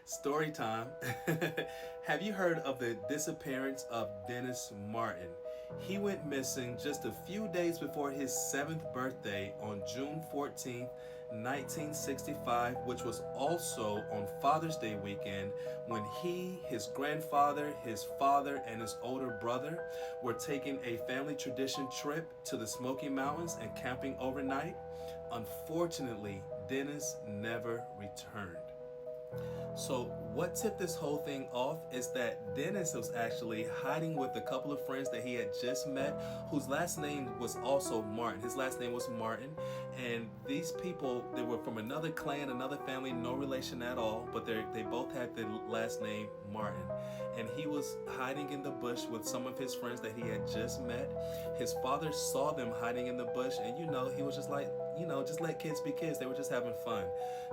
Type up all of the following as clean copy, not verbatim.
Story time. Have you heard of the disappearance of Dennis Martin? He went missing just a few days before his 7th birthday on June 14th, 1965, which was also on Father's Day weekend, when he, his grandfather, his father, and his older brother were taking a family tradition trip to the Smoky Mountains and camping overnight. Unfortunately, Dennis never returned. So what tipped this whole thing off is that Dennis was actually hiding with a couple of friends that he had just met, whose last name was also Martin. His last name was Martin, and these people, they were from another clan, another family, no relation at all, but they both had the last name Martin. And he was hiding in the bush with some of his friends that he had just met. His father saw them hiding in the bush, and he was just like, just let kids be kids. They were just having fun.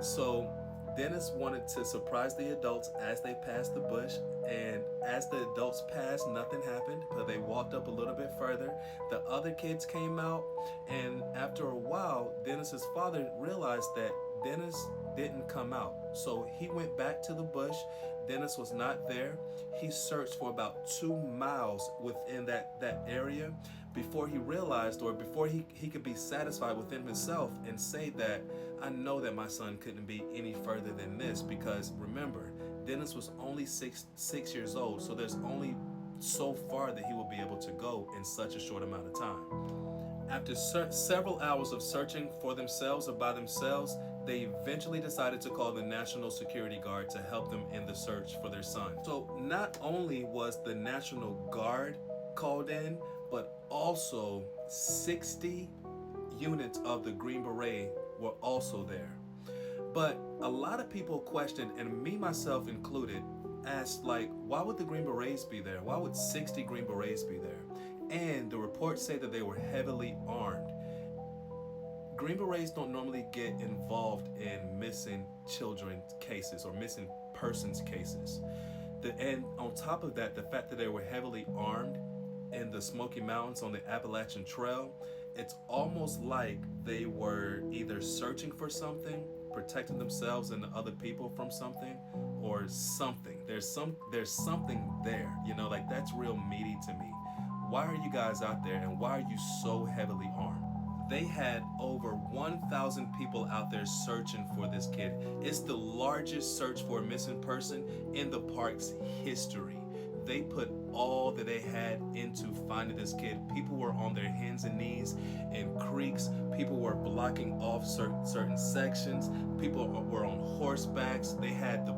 So Dennis wanted to surprise the adults as they passed the bush, and as the adults passed, nothing happened, but they walked up a little bit further. The other kids came out, and after a while, Dennis's father realized that Dennis didn't come out. So he went back to the bush. Dennis was not there. He searched for about 2 miles within that area before he realized, or before he could be satisfied within himself and say that, I know that my son couldn't be any further than this, because remember, Dennis was only six years old, so there's only so far that he will be able to go in such a short amount of time. After several hours of searching for themselves or by themselves, they eventually decided to call the National Security Guard to help them in the search for their son. So not only was the National Guard called in, but also 60 units of the Green Beret were also there. But a lot of people questioned, and me myself included, asked, like, why would the Green Berets be there? Why would 60 Green Berets be there? And the reports say that they were heavily armed. Green Berets don't normally get involved in missing children cases or missing persons cases. And on top of that, the fact that they were heavily armed in the Smoky Mountains on the Appalachian Trail, it's almost like they were either searching for something, protecting themselves and the other people from something, or something. There's something there, like that's real meaty to me. Why are you guys out there, and why are you so heavily armed? They had over 1,000 people out there searching for this kid. It's the largest search for a missing person in the park's history. They put all that they had into finding this kid. People were on their hands and knees in creeks. People were blocking off certain sections. People were on horsebacks. They had the